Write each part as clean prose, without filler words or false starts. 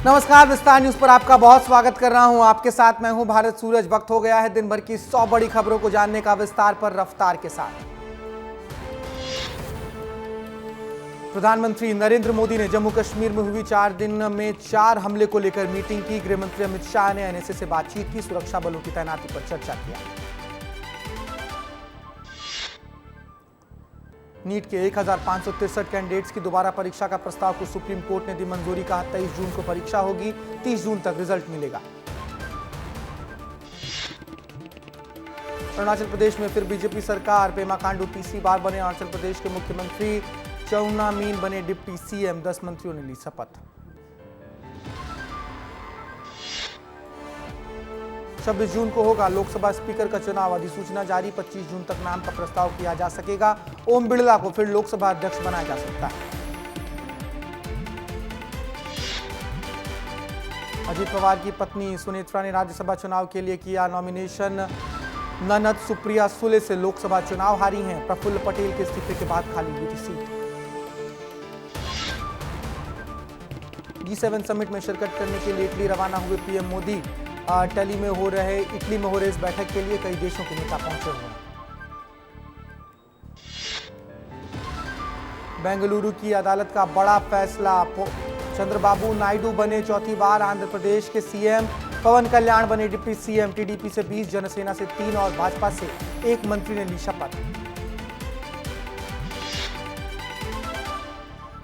नमस्कार, विस्तार न्यूज पर आपका बहुत स्वागत कर रहा हूं। आपके साथ मैं हूं भारत सूरज। वक्त हो गया है दिन भर की 100 बड़ी खबरों को जानने का विस्तार पर रफ्तार के साथ। प्रधानमंत्री नरेंद्र मोदी ने जम्मू कश्मीर में हुई 4 दिन में 4 हमले को लेकर मीटिंग की। गृह मंत्री अमित शाह ने एनएसए से बातचीत की, सुरक्षा बलों की तैनाती पर चर्चा किया। नीट के 1563 कैंडिडेट्स की दोबारा परीक्षा का प्रस्ताव को सुप्रीम कोर्ट ने दी मंजूरी। कहा 23 जून को परीक्षा होगी, 30 जून तक रिजल्ट मिलेगा। अरुणाचल प्रदेश में फिर बीजेपी सरकार। पेमा खांडू तीसरी बार बने अरुणाचल प्रदेश के मुख्यमंत्री। चौना मीन बने डिप्टी सीएम। 10 मंत्रियों ने ली शपथ। 26 जून को होगा लोकसभा स्पीकर का चुनाव। अधिसूचना जारी। 25 जून तक नाम का प्रस्ताव किया जा सकेगा। ओम बिड़ला को फिर लोकसभा अध्यक्ष बनाया जा सकता है। अजित पवार की पत्नी सुनेत्रा ने राज्यसभा चुनाव के लिए किया नॉमिनेशन। ननद सुप्रिया सुले से लोकसभा चुनाव हारी हैं। प्रफुल्ल पटेल के इस्तीफे के बाद खाली हुई थी सीट। G7 समिट में शिरकत करने के लिए इटली रवाना हुए पीएम मोदी। इटली में हो रहे इस बैठक के लिए कई देशों के नेता पहुंचे हुए हैं। बेंगलुरु की अदालत का बड़ा फैसला। चंद्रबाबू नायडू बने चौथी बार आंध्र प्रदेश के सीएम। पवन कल्याण बने डिप्टी सीएम। टीडीपी से 20, जनसेना से 3 और भाजपा से 1 मंत्री ने ली शपथ।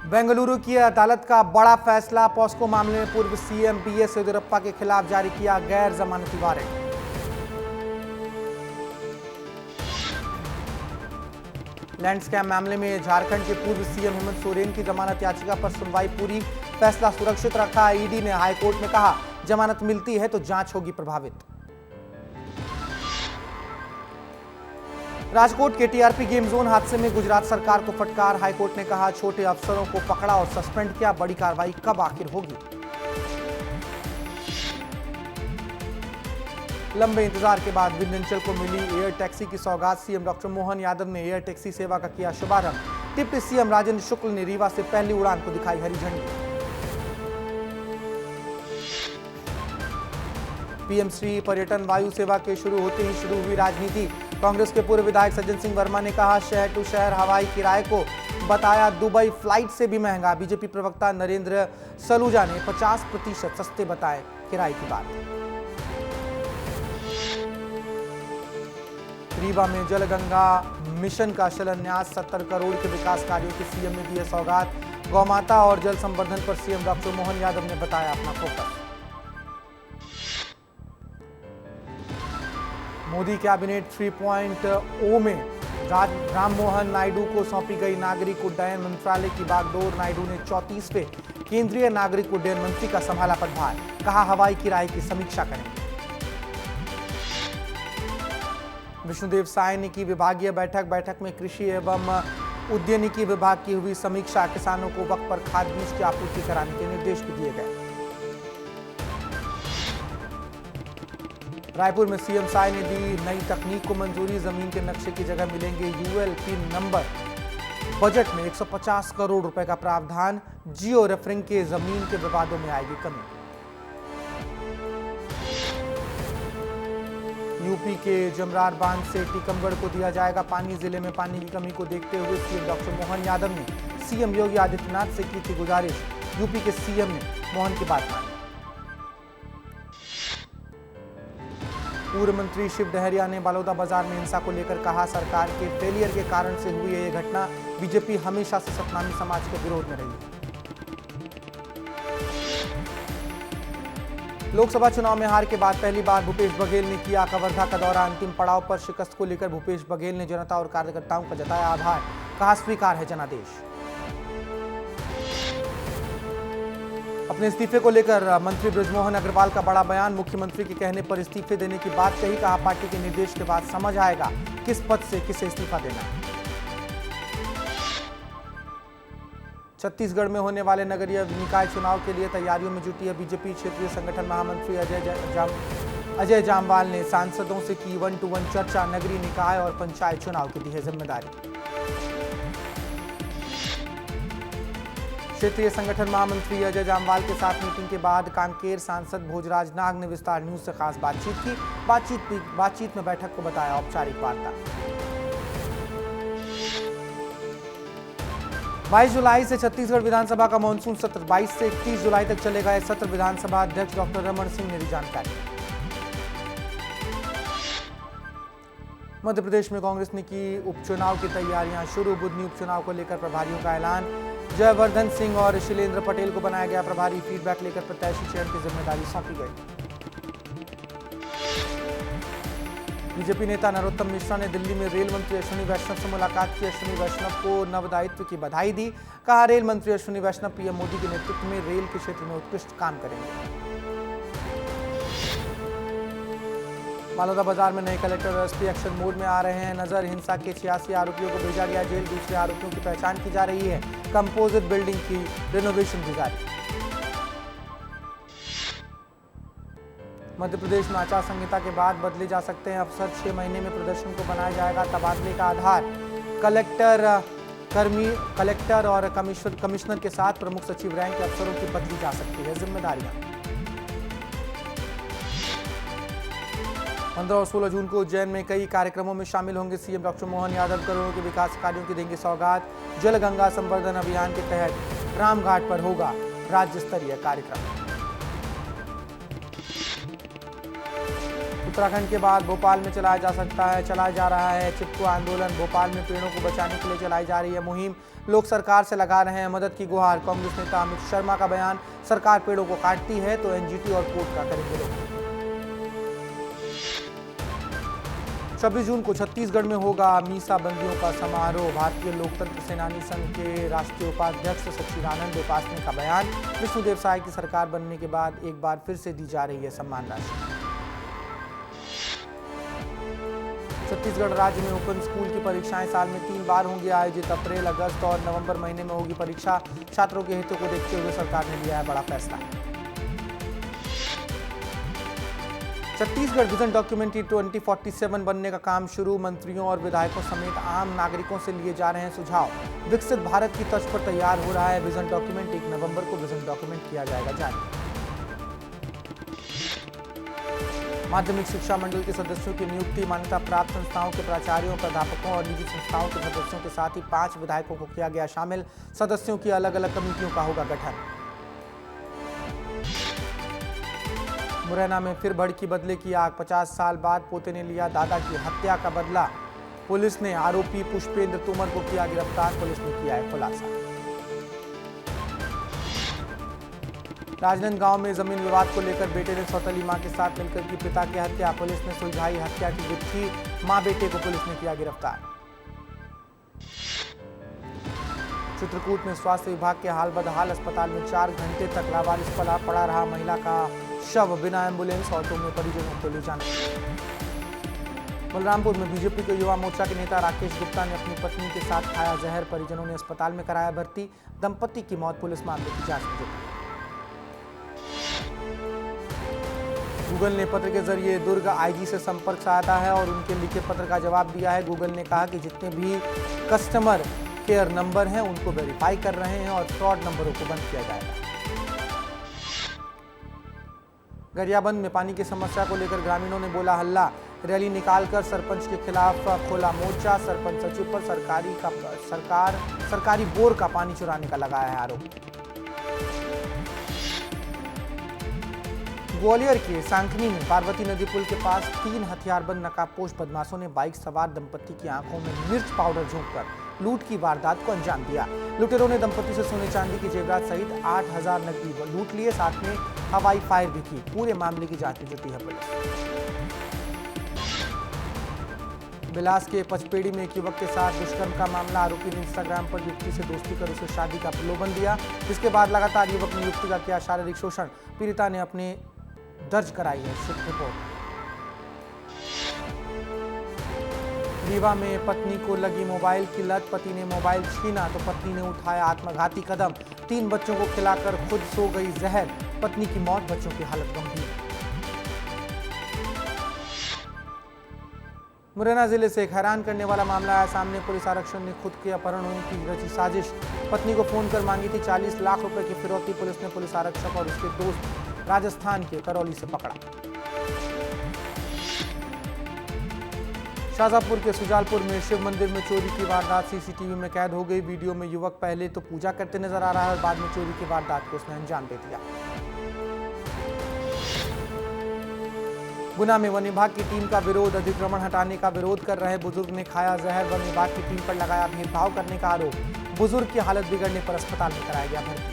बेंगलुरु की अदालत का बड़ा फैसला। पॉस्को मामले में पूर्व सीएम बीएस येदियुरप्पा के खिलाफ जारी किया गैर जमानती वारंट। लैंड स्कैम मामले में झारखंड के पूर्व सीएम हेमंत सोरेन की जमानत याचिका पर सुनवाई पूरी। फैसला सुरक्षित रखा। ईडी ने हाईकोर्ट में कहा जमानत मिलती है तो जांच होगी प्रभावित। राजकोट के टीआरपी गेम जोन हादसे में गुजरात सरकार को फटकार। हाईकोर्ट ने कहा छोटे अफसरों को पकड़ा और सस्पेंड किया, बड़ी कार्रवाई कब आखिर होगी। लंबे इंतजार के बाद विंध्याचल को मिली एयर टैक्सी की सौगात। सीएम डॉक्टर मोहन यादव ने एयर टैक्सी सेवा का किया शुभारंभ। डिप्टी सीएम राजेंद्र शुक्ल ने रीवा से पहली उड़ान को दिखाई हरी झंडी। पीएम श्री पर्यटन वायु सेवा के शुरू होते ही शुरू हुई राजनीति। कांग्रेस के पूर्व विधायक सज्जन सिंह वर्मा ने कहा शहर टू शहर हवाई किराए को बताया दुबई फ्लाइट से भी महंगा। बीजेपी प्रवक्ता नरेंद्र सलूजा ने 50% सस्ते बताए किराए की बात। रीवा में जलगंगा मिशन का शिलान्यास। 70 करोड़ के विकास कार्यों की सीएम ने दी सौगात। गौमाता और जल संवर्धन पर सीएम डॉक्टर मोहन यादव ने बताया अपना फोकस। मोदी कैबिनेट 3.0 में राम मोहन नायडू को सौंपी गई नागरिक उड्डयन मंत्रालय की बागडोर। नायडू ने 34वें केंद्रीय नागरिक उड्डयन मंत्री का संभाला पदभार। कहा हवाई किराए की समीक्षा करेंगे। विष्णुदेव साय ने की विभागीय बैठक में कृषि एवं उद्यानिकी विभाग की हुई समीक्षा। किसानों को वक्त पर खाद बीज की आपूर्ति कराने के निर्देश भी दिए गए। रायपुर में सीएम साय ने दी नई तकनीक को मंजूरी। जमीन के नक्शे की जगह मिलेंगे यूएलपी नंबर। बजट में 150 करोड़ रुपए का प्रावधान। जियो रेफरिंग के जमीन के विवादों में आएगी कमी। यूपी के जमरार बांध से टीकमगढ़ को दिया जाएगा पानी। जिले में पानी की कमी को देखते हुए सीएम डॉक्टर मोहन यादव ने सीएम योगी आदित्यनाथ से की थी गुजारिश। यूपी के सीएम ने मोहन की बात मानी। पूर्व मंत्री शिव डहरिया ने बलौदा बाजार में हिंसा को लेकर कहा सरकार के फेलियर के कारण से हुई है ये घटना। बीजेपी हमेशा से सतनामी समाज के विरोध में रही है। लोकसभा चुनाव में हार के बाद पहली बार भूपेश बघेल ने किया कवर्धा का दौरा। अंतिम पड़ाव पर शिकस्त को लेकर भूपेश बघेल ने जनता और कार्यकर्ताओं का जताया आभार। कहा स्वीकार है जनादेश। अपने इस्तीफे को लेकर मंत्री बृजमोहन अग्रवाल का बड़ा बयान। मुख्यमंत्री के कहने पर इस्तीफे देने की बात कही। कहा पार्टी के निर्देश के बाद समझ आएगा किस पद से किसे इस्तीफा देना है। छत्तीसगढ़ में होने वाले नगरीय निकाय चुनाव के लिए तैयारियों में जुटी है बीजेपी। क्षेत्रीय संगठन महामंत्री अजय जामवाल ने सांसदों से की 1-to-1 चर्चा। नगरीय निकाय और पंचायत चुनाव की दी है जिम्मेदारी। क्षेत्रीय संगठन महामंत्री अजय जामवाल के साथ मीटिंग के बाद कांकेर सांसद भोजराज नाग ने विस्तार न्यूज से खास बातचीत की। बातचीत में बैठक को बताया औपचारिक वार्ता। 22 जुलाई से छत्तीसगढ़ विधानसभा का मानसून सत्र 22 से 31 जुलाई तक चलेगा। इस सत्र विधानसभा अध्यक्ष डॉक्टर रमन सिंह ने दी जानकारी। मध्य प्रदेश में कांग्रेस ने की उपचुनाव की तैयारियां शुरू। बुधनी उपचुनाव को लेकर प्रभारियों का ऐलान। जयवर्धन सिंह और शैलेंद्र पटेल को बनाया गया प्रभारी। फीडबैक लेकर प्रत्याशी चयन की जिम्मेदारी सौंपी गई। बीजेपी नेता नरोत्तम मिश्रा ने दिल्ली में रेल मंत्री अश्विनी वैष्णव से मुलाकात की। अश्विनी वैष्णव को नव दायित्व की बधाई दी। कहा, रेल मंत्री अश्विनी वैष्णव पीएम मोदी के नेतृत्व में रेल के क्षेत्र में उत्कृष्ट काम करेंगे। बालोदा बाजार में नए कलेक्टर और एसपी एक्शन मोड में आ रहे हैं नजर। हिंसा के 86 आरोपियों को भेजा गया जेल। दूसरे आरोपियों की पहचान की जा रही है। कंपोजिट बिल्डिंग की रिनोवेशन की जारी। मध्य प्रदेश में आचार संहिता के बाद बदले जा सकते हैं अफसर। 6 महीने में प्रदर्शन को बनाया जाएगा तबादले का आधार। कलेक्टर और कमिश्नर के साथ प्रमुख सचिव रैंक के अफसरों की बदली जा सकती है जिम्मेदारियां। 15 और 16 जून को उज्जैन में कई कार्यक्रमों में शामिल होंगे सीएम डॉक्टर मोहन यादव। करोड़ों के विकास कार्यों की देंगे सौगात। जल गंगा संवर्धन अभियान के तहत रामघाट पर होगा राज्य स्तरीय कार्यक्रम। उत्तराखंड के बाद भोपाल में चलाया जा रहा है चिपको आंदोलन। भोपाल में पेड़ों को बचाने के लिए चलाई जा रही है मुहिम। लोग सरकार से लगा रहे हैं मदद की गुहार। कांग्रेस नेता अमित शर्मा का बयान, सरकार पेड़ों को काटती है तो एनजीटी और कोर्ट का करेंगे लोग। 26 जून को छत्तीसगढ़ में होगा मीसा बंदियों का समारोह। भारतीय लोकतंत्र सेनानी संघ के राष्ट्रीय उपाध्यक्ष सच्चिदानंद उपासने का बयान। विष्णुदेव साय की सरकार बनने के बाद एक बार फिर से दी जा रही है सम्मान राशि। छत्तीसगढ़ राज्य में ओपन स्कूल की परीक्षाएं साल में 3 बार होंगी आयोजित। अप्रैल, अगस्त और नवंबर महीने में होगी परीक्षा। छात्रों के हितों को देखते हुए सरकार ने लिया है बड़ा फैसला। छत्तीसगढ़ विजन डॉक्यूमेंट्री 2047 बनने का काम शुरू। मंत्रियों और विधायकों समेत आम नागरिकों से लिए जा रहे हैं सुझाव। विकसित भारत की तर्ज पर तैयार हो रहा है विजन डॉक्यूमेंट। 1 नवंबर को विजन डॉक्यूमेंट किया जाएगा जारी। माध्यमिक शिक्षा मंडल के सदस्यों की नियुक्ति। मान्यता प्राप्त संस्थाओं के प्राचार्यों, प्राध्यापकों और निजी संस्थाओं के सदस्यों के साथ ही 5 विधायकों को किया गया शामिल। सदस्यों की अलग अलग कमेटियों का होगा गठन। मुरैना में फिर भड़की बदले की आग। 50 साल बाद पोते ने लिया दादा की हत्या का बदला। पुलिस ने आरोपी पुष्पेंद्र तोमर को किया गिरफ्तार। पुलिस ने किया है खुलासा। राजनांदगांव में जमीन विवाद को लेकर बेटे ने सौतेली मां के साथ मिलकर की पिता की हत्या। पुलिस ने सुलझाई हत्या की गुत्थी। मां बेटे को पुलिस ने किया गिरफ्तार। चित्रकूट में स्वास्थ्य विभाग के हाल बदहाल। अस्पताल में 4 घंटे तक लावारिस पड़ा रहा महिला का शव। बिना एम्बुलेंस ऑटो में परिजनों को ले जाना। बलरामपुर में बीजेपी के युवा मोर्चा के नेता राकेश गुप्ता ने अपनी पत्नी के साथ खाया जहर। परिजनों ने अस्पताल में कराया भर्ती। दंपति की मौत। पुलिस मामले की जांच में जुटी। गूगल ने पत्र के जरिए दुर्ग आईजी से संपर्क साधा है और उनके लिखे पत्र का जवाब दिया है। गूगल ने कहा कि जितने भी कस्टमर केयर नंबर हैं उनको वेरीफाई कर रहे हैं और फ्रॉड नंबरों को बंद किया जाएगा। गरियाबंद में पानी की समस्या को लेकर ग्रामीणों ने बोला हल्ला। रैली निकालकर सरपंच के खिलाफ खोला मोर्चा। सरपंच सचिव पर सरकारी बोर का पानी चुराने का लगाया है आरोप। ग्वालियर के सांकनी में पार्वती नदी पुल के पास 3 हथियारबंद नकाबपोश बदमाशों ने बाइक सवार दंपति की आंखों में मिर्च पाउडर झोंककर लूट की वारदात को अंजाम दिया। लुटेरों ने दंपति से सोने चांदी की जेवरात सहित 8000 नकदी लूट लिए। साथ में हवाई फायर भी की। पूरे मामले की जांच में जुटी है पुलिस। बिलास के पचपेड़ी में एक युवक के साथ दुष्कर्म का मामला। आरोपी ने इंस्टाग्राम पर युवती से दोस्ती कर उसे शादी का प्रलोभन दिया। इसके बाद लगातार युवक ने युवती का किया शारीरिक शोषण। पीड़िता ने अपने दर्ज कराई है रिपोर्ट। रीवा में पत्नी को लगी मोबाइल की लत। पति ने मोबाइल छीना तो पत्नी ने उठाया आत्मघाती कदम। 3 बच्चों को खिलाकर खुद सो गई जहर। पत्नी की मौत, बच्चों की हालत गंभीर। मुरैना जिले से एक हैरान करने वाला मामला आया सामने। पुलिस आरक्षक ने खुद के अपहरण होने की रची साजिश। पत्नी को फोन कर मांगी थी 40 लाख रुपए की फिरौती। पुलिस ने पुलिस आरक्षक और उसके दोस्त राजस्थान के करौली से पकड़ा। शाहजहांपुर के सुजालपुर में शिव मंदिर में चोरी की वारदात सीसीटीवी में कैद हो गई। वीडियो में युवक पहले तो पूजा करते नजर आ रहा है और बाद में चोरी की वारदात को उसने अंजाम दे दिया। गुना में वन विभाग की टीम का विरोध। अतिक्रमण हटाने का विरोध कर रहे बुजुर्ग ने खाया जहर। वन विभाग की टीम पर लगाया भेदभाव करने का आरोप। बुजुर्ग की हालत बिगड़ने पर अस्पताल में कराया गया भर्ती।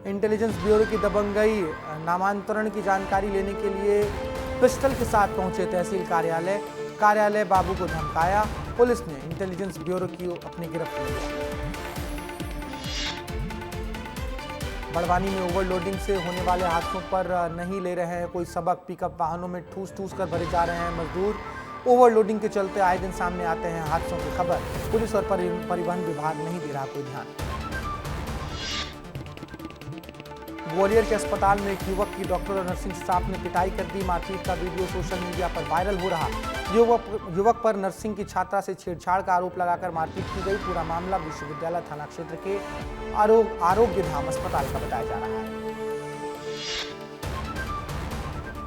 इंटेलिजेंस ब्यूरो की दबंगई। नामांतरण की जानकारी लेने के लिए पिस्टल के साथ पहुंचे तहसील कार्यालय बाबू को धमकाया। पुलिस ने इंटेलिजेंस ब्यूरो की अपनी गिरफ्त में लिया। बड़वानी में ओवरलोडिंग से होने वाले हादसों पर नहीं ले रहे हैं कोई सबक। पिकअप वाहनों में ठूस कर भरे जा रहे हैं मजदूर। ओवरलोडिंग के चलते आए दिन सामने आते हैं हादसों की खबर। पुलिस और परिवहन विभाग नहीं दे रहा कोई ध्यान। ग्वालियर के अस्पताल में एक युवक की डॉक्टर और नर्सिंग स्टाफ ने पिटाई कर दी। मारपीट का वीडियो सोशल मीडिया पर वायरल हो रहा। युवक पर नर्सिंग की छात्रा से छेड़छाड़ का आरोप लगाकर मारपीट की गई। पूरा मामला विश्वविद्यालय थाना क्षेत्र के आरोग्य धाम अस्पताल का बताया जा रहा है।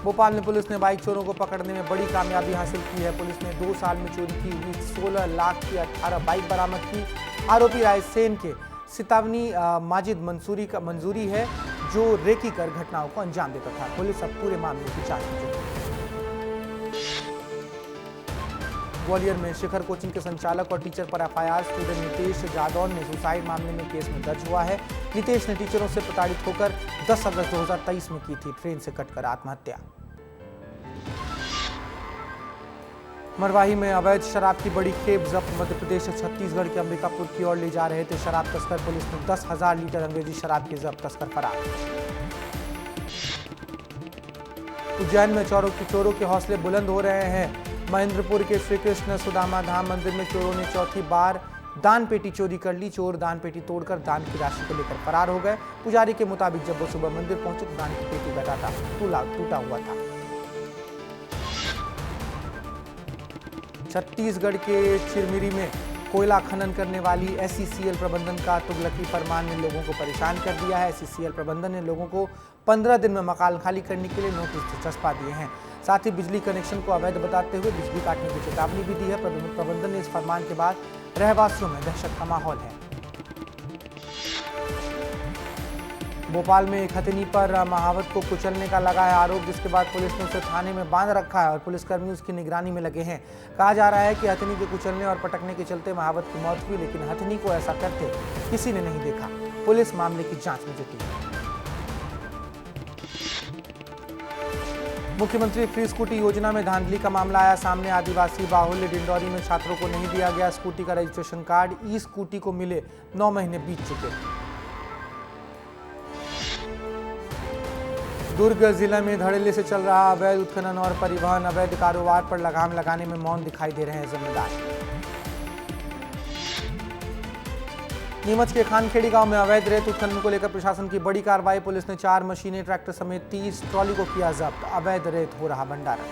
भोपाल में पुलिस ने बाइक चोरों को पकड़ने में बड़ी कामयाबी हासिल की है। पुलिस ने 2 साल में चोरी की हुई 16 लाख की 18 बाइक बरामद की। आरोपी रायसेन के सितावनी माजिद मंजूरी है जो रेकी कर घटनाओं को अंजाम देता था। पुलिस अब पूरे मामले की जांच में जुटी। ग्वालियर में शिखर कोचिंग के संचालक और टीचर पर एफआईआर। स्टूडेंट नितेश जादौन ने सुसाइड मामले में केस में दर्ज हुआ है। नितेश ने टीचरों से प्रताड़ित होकर 10 अगस्त 2023 में की थी ट्रेन से कटकर आत्महत्या। मरवाही में अवैध शराब की बड़ी खेप जब्त। मध्य प्रदेश से छत्तीसगढ़ के अंबिकापुर की ओर ले जा रहे थे शराब तस्कर। पुलिस ने 10,000 लीटर अंग्रेजी शराब की जब्त। तस्कर फरार। उज्जैन में चोरों के हौसले बुलंद हो रहे हैं। महेंद्रपुर के श्री कृष्ण सुदामा धाम मंदिर में चोरों ने चौथी बार दान पेटी चोरी कर ली। चोर दान पेटी तोड़कर दान की राशि को लेकर फरार हो गए। पुजारी के मुताबिक जब वो सुबह मंदिर पहुंचे तो दान की पेटी का टूटा हुआ था। छत्तीसगढ़ के चिरमिरी में कोयला खनन करने वाली SCCL प्रबंधन का तुगलकी फरमान ने लोगों को परेशान कर दिया है। SCCL प्रबंधन ने लोगों को 15 दिन में मकान खाली करने के लिए नोटिस चस्पा दिए हैं। साथ ही बिजली कनेक्शन को अवैध बताते हुए बिजली काटने की चेतावनी भी दी है। प्रबंधन ने इस फरमान के बाद रहवासियों में दहशत का माहौल है। भोपाल में एक हथिनी पर महावत को कुचलने का लगा है आरोप, जिसके बाद पुलिस ने उसे थाने में बांध रखा है और पुलिसकर्मी उसकी निगरानी में लगे हैं। कहा जा रहा है कि हथिनी के कुचलने और पटकने के चलते महावत की मौत हुई, लेकिन हथिनी को ऐसा करते किसी ने नहीं देखा। पुलिस मामले की जांच में जुटी है। मुख्यमंत्री फ्री स्कूटी योजना में धांधली का मामला आया सामने। आदिवासी बाहुल्य डिंडौरी में छात्रों को नहीं दिया गया स्कूटी का रजिस्ट्रेशन कार्ड। ई स्कूटी को मिले 9 महीने बीत चुके। दुर्ग जिले में धड़ल्ले से चल रहा अवैध उत्खनन और परिवहन। अवैध कारोबार पर लगाम लगाने में मौन दिखाई दे रहे हैं जिम्मेदार। नीमच के खानखेड़ी गांव में अवैध रेत उत्खनन को लेकर प्रशासन की बड़ी कार्रवाई। पुलिस ने 4 मशीनें, ट्रैक्टर समेत 30 ट्रॉली को किया जब्त। अवैध रेत हो रहा भंडारण।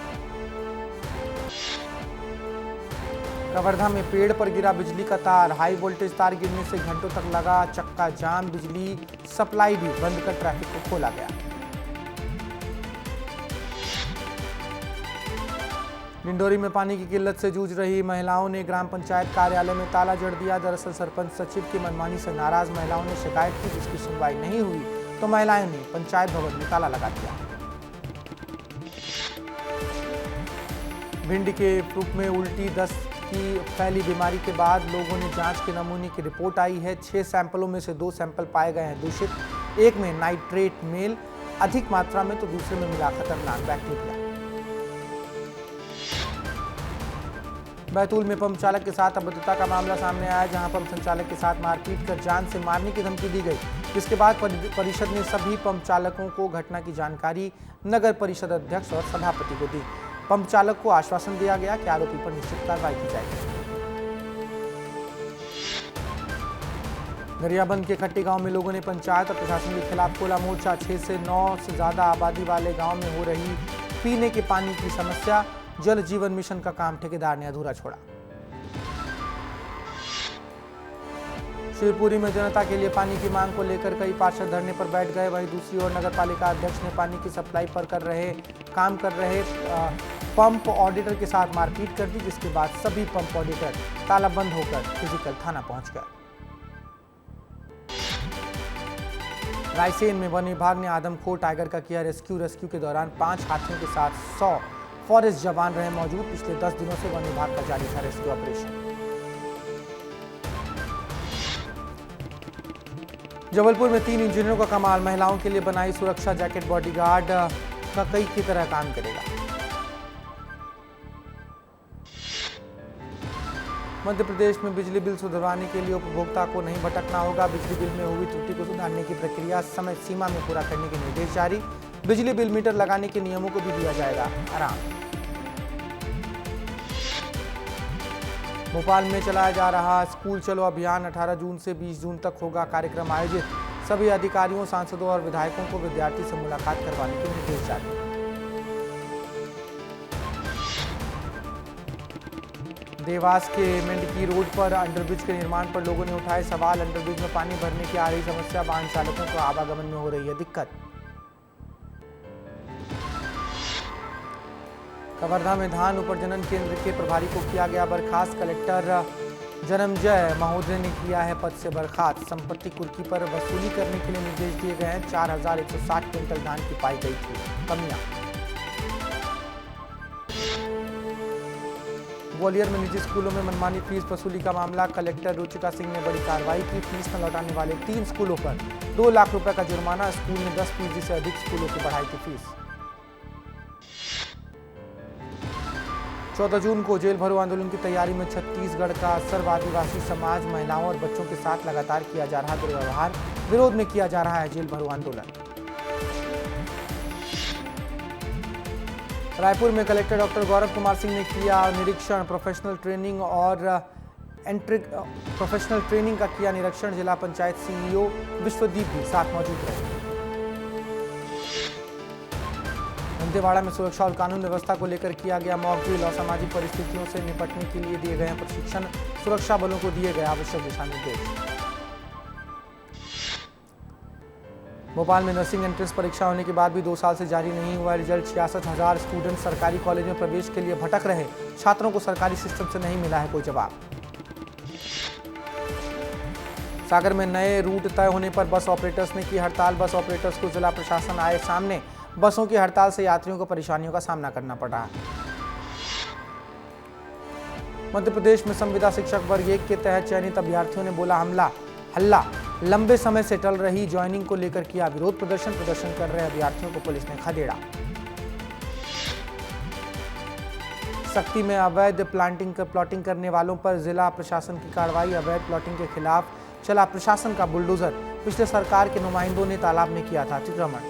कवर्धा में पेड़ पर गिरा बिजली का तार। हाई वोल्टेज तार गिरने से घंटों तक लगा चक्का जाम। बिजली सप्लाई भी बंद कर ट्रैफिक को खोला गया। डिंडोरी में पानी की किल्लत से जूझ रही महिलाओं ने ग्राम पंचायत कार्यालय में ताला जड़ दिया। दरअसल सरपंच सचिव की मनमानी से नाराज महिलाओं ने शिकायत की, जिसकी सुनवाई नहीं हुई तो महिलाओं ने पंचायत भवन में ताला लगा दिया। भिंड के फ्रूक में उल्टी दस्त की फैली बीमारी के बाद लोगों ने जांच के नमूने की रिपोर्ट आई है। 6 सैंपलों में से 2 सैंपल पाए गए हैं दूषित। एक में नाइट्रेट मेल अधिक मात्रा में तो दूसरे में मिला खतरनाक बैक्टीरिया। बैतूल में पंप चालक के साथ अभद्रता का मामला सामने आया, जहां पंप संचालक के साथ मारपीट कर जान से मारने की धमकी दी गई। जिसके बाद परिषद ने सभी पंप चालकों को घटना की जानकारी नगर परिषद अध्यक्ष और सभापति को दी। पंप चालक को आश्वासन दिया गया कि आरोपी पर निश्चित कार्रवाई की जाएगी। गरियाबंद के खट्टी गांव में लोगों ने पंचायत और प्रशासन के खिलाफ खोला मोर्चा। 6 से 9 से ज्यादा आबादी वाले गांव में हो रही पीने के पानी की समस्या, जल जीवन मिशन का काम ठेकेदार ने अधूरा छोड़ा। शिवपुरी में जनता के लिए पानी की मांग को लेकर कई पार्षद धरने पर बैठ गए। वहीं दूसरी ओर नगर पालिका अध्यक्ष ने पानी की सप्लाई पर काम कर रहे पंप ऑडिटर के साथ मारपीट कर दी, जिसके बाद सभी पंप ऑडिटर तालाबंद होकर फिजिकल थाना पहुंच गए। रायसेन में वन विभाग ने आदमखोर टाइगर का किया रेस्क्यू के दौरान 5 हाथियों के साथ 100 फॉरेस्ट जवान रहे मौजूद। पिछले 10 दिनों से वन विभाग का जारी था रेस्क्यू ऑपरेशन। जबलपुर में 3 इंजीनियरों का कमाल, महिलाओं के लिए बनाई सुरक्षा जैकेट, बॉडीगार्ड का कई की तरह काम करेगा। मध्य प्रदेश में बिजली बिल सुधरवाने के लिए उपभोक्ता को नहीं भटकना होगा। बिजली बिल में हुई त्रुटि को सुधारने की प्रक्रिया समय सीमा में पूरा करने के निर्देश जारी। बिजली बिल मीटर लगाने के नियमों को भी दिया जाएगा आराम। भोपाल में चलाया जा रहा स्कूल चलो अभियान 18 जून से 20 जून तक होगा कार्यक्रम आयोजित। सभी अधिकारियों, सांसदों और विधायकों को विद्यार्थी से मुलाकात करवाने के निर्देश जारी। देवास के मेंढकी रोड पर अंडरब्रिज के निर्माण पर लोगों ने उठाए सवाल। अंडरब्रिज में पानी भरने की आ रही समस्या, वाहन चालकों को आवागमन में हो रही है दिक्कत। कवर्धा में धान उपर्जनन केंद्र के प्रभारी को किया गया बर्खास्त। कलेक्टर जन्मजय महोदय ने किया है पद से बर्खास्त। संपत्ति कुर्की पर वसूली करने के लिए निर्देश दिए गए हैं। 4160 क्विंटल धान की पाई गई थी कमियां। ग्वालियर में निजी स्कूलों में मनमानी फीस वसूली का मामला, कलेक्टर रुचिका सिंह ने बड़ी कार्रवाई की। फीस न लौटाने वाले 3 स्कूलों पर 2 लाख रुपए का जुर्माना। स्कूल ने 10% से अधिक स्कूलों की बढ़ाई थी फीस। 14 जून को जेल भरो आंदोलन की तैयारी में छत्तीसगढ़ का सर्व आदिवासी समाज, महिलाओं और बच्चों के साथ लगातार किया जा रहा दुर्व्यवहार, विरोध में किया जा रहा है जेल भरो आंदोलन। रायपुर में कलेक्टर डॉक्टर गौरव कुमार सिंह ने किया निरीक्षण। प्रोफेशनल ट्रेनिंग का किया निरीक्षण। जिला पंचायत सीईओ विश्वदीप भी साथ मौजूद रहे। दंतेवाड़ा में सुरक्षा और कानून व्यवस्था को लेकर किया गया मॉक ड्रिल। असामाजिक परिस्थितियों से निपटने के लिए दिए गए प्रशिक्षण। सुरक्षा बलों को दिए गए आवश्यक दिशा निर्देश। भोपाल में नर्सिंग एंट्रेंस परीक्षा होने के बाद भी 2 साल से जारी नहीं हुआ रिजल्ट। 66,000 स्टूडेंट सरकारी कॉलेज में प्रवेश के लिए भटक रहे। छात्रों को सरकारी सिस्टम से नहीं मिला है कोई जवाब। सागर में नए रूट तय होने पर बस ऑपरेटर्स ने की हड़ताल। बस ऑपरेटर्स को जिला प्रशासन आए सामने। बसों की हड़ताल से यात्रियों को परेशानियों का सामना करना पड़ रहा है। मध्य प्रदेश में संविदा शिक्षक वर्ग 1 के तहत चयनित अभ्यर्थियों ने बोला हल्ला। लंबे समय से टल रही ज्वाइनिंग को लेकर किया विरोध प्रदर्शन कर रहे अभ्यर्थियों को पुलिस ने खदेड़ा। सक्ती में अवैध प्लॉटिंग करने वालों पर जिला प्रशासन की कार्रवाई। अवैध प्लॉटिंग के खिलाफ चला प्रशासन का बुलडोजर। पिछले सरकार के नुमाइंदों ने तालाब में किया था अतिक्रमण।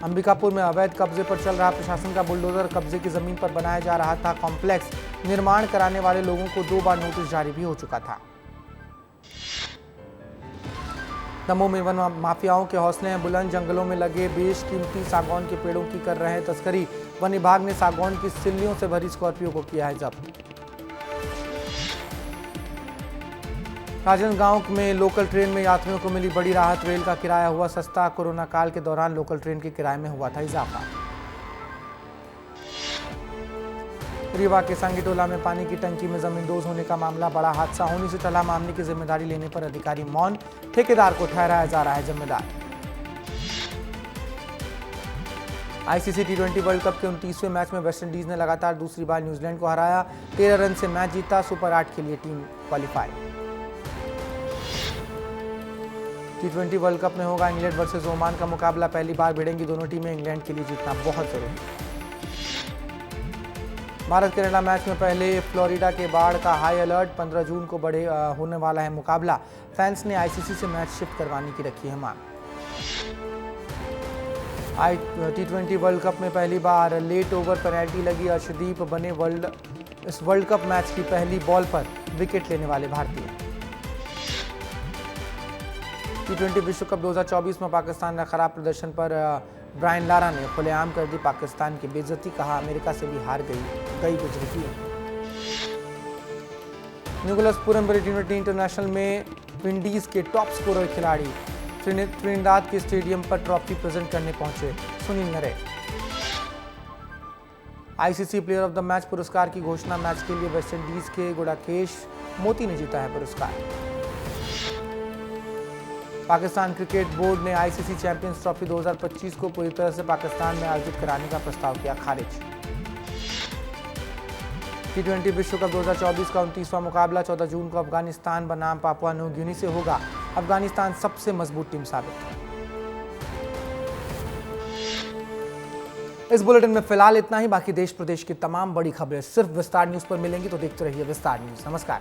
अंबिकापुर में अवैध कब्जे पर चल रहा प्रशासन का बुलडोजर। कब्जे की जमीन पर बनाया जा रहा था कॉम्प्लेक्स। निर्माण कराने वाले लोगों को 2 बार नोटिस जारी भी हो चुका था। दमोह में वन माफियाओं के हौसले हैं बुलंद। जंगलों में लगे बेशकीमती सागौन के पेड़ों की कर रहे हैं तस्करी। वन विभाग ने सागौन की सिल्लियों से भरी स्कॉर्पियो को किया है जब्त। राजनांदगांव में लोकल ट्रेन में यात्रियों को मिली बड़ी राहत। रेल का किराया हुआ सस्ता। कोरोना काल के दौरान लोकल ट्रेन के किराए में हुआ था इजाफा। रीवा के सांगीटोला में पानी की टंकी में जमींदोज होने का मामला, बड़ा हादसा होने से टला। मामले की जिम्मेदारी लेने पर अधिकारी मौन। ठेकेदार को ठहराया जा रहा है जिम्मेदार। आईसीसी टी20 वर्ल्ड कप के 29वें मैच में वेस्टइंडीज ने लगातार दूसरी बार न्यूजीलैंड को हराया। 13 रन से मैच जीता। सुपर 8 के लिए टीम क्वालिफाई। टी20 वर्ल्ड कप में होगा इंग्लैंड वर्सेस ओमान का मुकाबला। पहली बार भिड़ेंगी दोनों टीमें। इंग्लैंड के लिए जीतना बहुत जरूरी। भारत कनाडा मैच में पहले फ्लोरिडा के बाढ़ का हाई अलर्ट। 15 जून को होने वाला है मुकाबला। फैंस ने आईसीसी से मैच शिफ्ट करवाने की रखी है मांग। टी20 वर्ल्ड कप में पहली बार लेट ओवर पेनल्टी लगी। अर्शदीप बने इस वर्ल्ड कप मैच की पहली बॉल पर विकेट लेने वाले भारतीय। T20 विश्व कप 2024 में पाकिस्तान का खराब प्रदर्शन पर ब्रायन लारा ने खुलेआम कर दी पाकिस्तान की बेइज्जती, कहा अमेरिका से भी हार गई बेइज्जती। निकोलस पूरन T20 इंटरनेशनल में विंडीज के टॉप स्कोरर खिलाड़ी त्रिनिदाद के स्टेडियम पर ट्रॉफी प्रेजेंट करने पहुंचे सुनील नरे। ICC player of the match पुरस्कार की घोषणा, मैच के लिए वेस्टइंडीज के गुडाकेश मोती ने जीता है पुरस्कार। पाकिस्तान क्रिकेट बोर्ड ने आईसीसी चैंपियंस ट्रॉफी 2025 को पूरी तरह से पाकिस्तान में आयोजित कराने का प्रस्ताव किया खारिज। T20 विश्व कप 2024 का 29वां मुकाबला 14 जून को अफगानिस्तान बनाम पापुआ न्यू गिनी से होगा। अफगानिस्तान सबसे मजबूत टीम साबित है। इस बुलेटिन में फिलहाल इतना ही। बाकी देश प्रदेश की तमाम बड़ी खबरें सिर्फ विस्तार न्यूज पर मिलेंगी, तो देखते रहिए विस्तार न्यूज। नमस्कार।